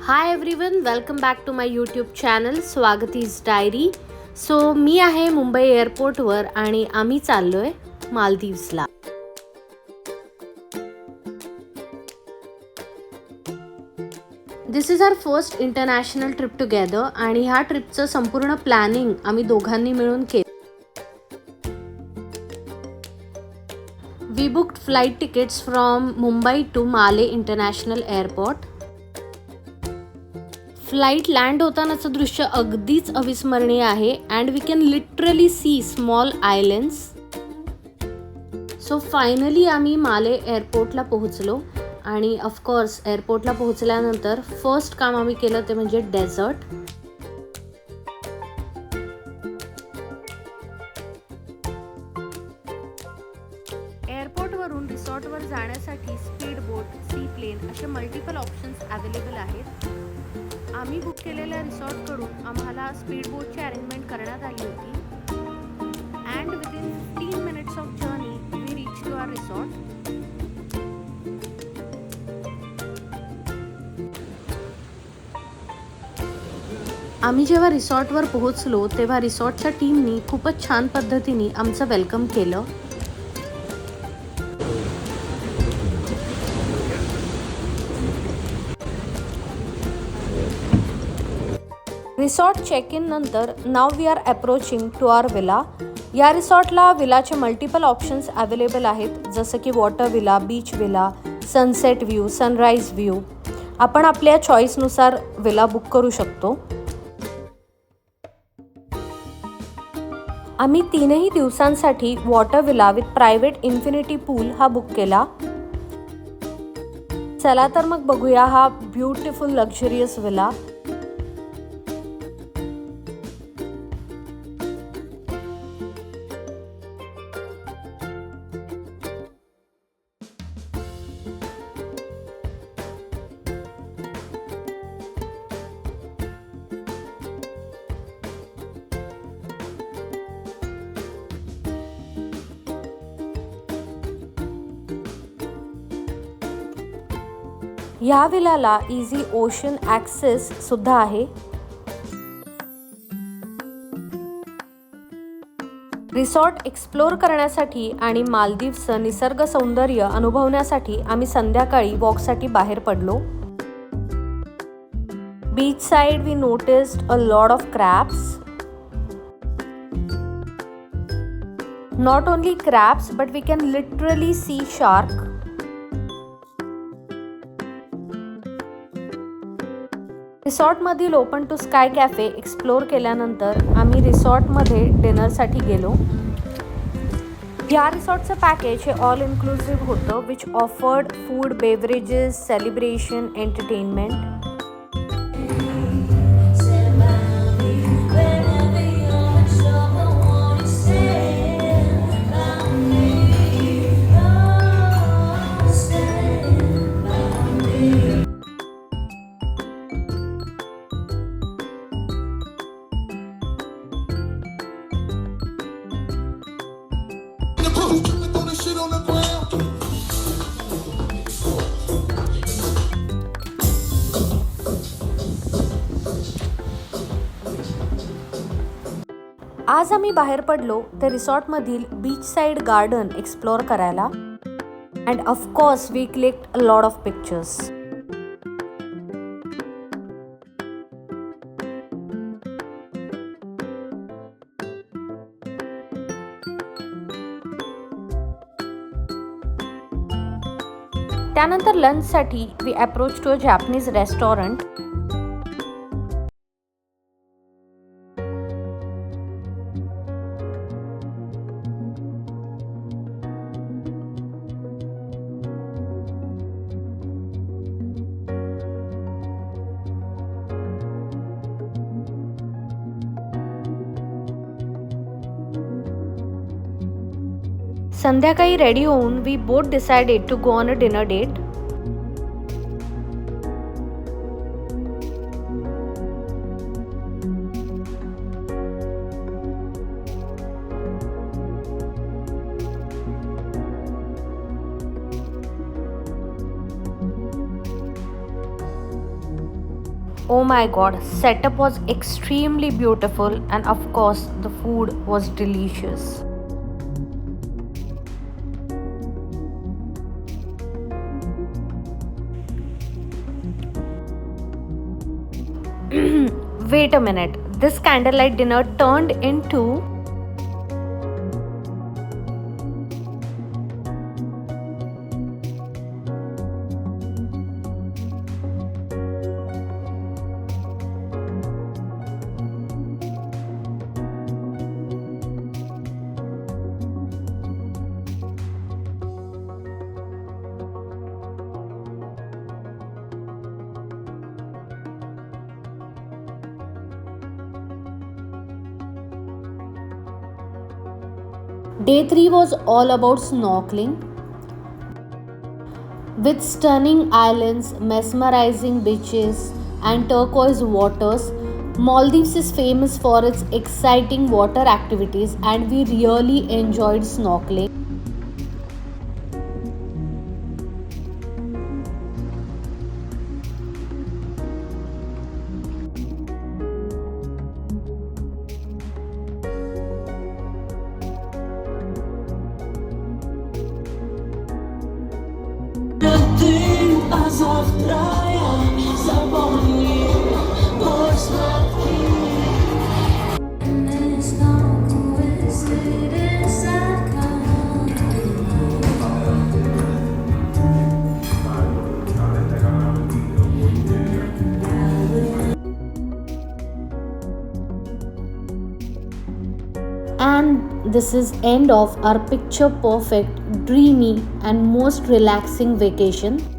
Hi everyone, welcome back to my YouTube channel स्वागतीज diary. So मी आहे मुंबई एअरपोर्टवर आणि आम्ही चाललोय मालदीव्सला. This is our first international trip together आणि ह्या ट्रिपचं संपूर्ण प्लॅनिंग आम्ही दोघांनी मिळून केलं. We booked flight tickets from Mumbai to Male international airport. Flight land होतानाचं दृश्य अगदीच अविस्मरणीय आहे and we can literally see small islands. So finally आम्ही माले एअरपोर्टला पोहोचलो आणि ऑफकोर्स एअरपोर्टला पोहोचल्यानंतर फर्स्ट काम आम्ही केलं ते म्हणजे डेझर्ट. एअरपोर्टवरून रिसॉर्टवर जाण्यासाठी स्पीड बोट, सी प्लेन असे मल्टिपल ऑप्शन्स अवेलेबल आहेत. आम्ही बुक केलेल्या रिसॉर्टकडून आम्हाला स्पीड बोटची अरेंजमेंट करण्यात आली होती and within 15 minutes of journey we reach to our resort. आम्ही जेव्हा रिसॉर्टवर पोहोचलो तेव्हा रिसॉर्टच्या टीमनी खूपच छान पद्धतीने आमचं वेलकम केलं. रिसॉर्ट चेक इन नंतर नाव we are approaching to our villa. या रिसॉर्टला विलाचे मल्टिपल ऑप्शन्स अवेलेबल आहेत, जसं की water villa, beach villa, sunset view, sunrise view. आपण आपल्या चॉईसनुसार विला बुक करू शकतो. आम्ही 3 दिवसांसाठी water villa with private infinity pool हा बुक केला. चला तर मग बघूया हा ब्युटिफुल लक्झरियस विला. ह्या विलाला इझी ओशन ॲक्सेस सुद्धा आहे. रिसॉर्ट एक्सप्लोर करण्यासाठी आणि मालदीवचं निसर्ग सौंदर्य अनुभवण्यासाठी आम्ही संध्याकाळी वॉकसाठी बाहेर पडलो. Beach side we noticed a lot of crabs. Not only crabs but we can literally see shark. रिसॉर्टमधील open to sky cafe explore केल्यानंतर आम्ही रिसॉर्टमध्ये डिनरसाठी गेलो. या रिसॉर्टचं पॅकेज हे ऑल इन्क्लुसिव्ह होतं, which offered food, beverages, celebration, entertainment. आज आम्ही बाहेर पडलो ते रिसॉर्टमधील बीच साइड गार्डन एक्सप्लोर करायला and of course we clicked a lot of pictures. त्यानंतर लंचसाठी we approach to a Japanese restaurant. संध्याकाळी रेडी होऊन we both decided to go on a dinner date. Oh my god, setup was extremely beautiful and of course the food was delicious. Wait a minute. This candlelight dinner turned into Day 3 was all about snorkeling. With stunning islands, mesmerizing beaches, and turquoise waters, Maldives is famous for its exciting water activities, and we really enjoyed snorkeling. A zawtraja zapomnij, bądź słodki. And this is end of our picture perfect, dreamy and most relaxing vacation.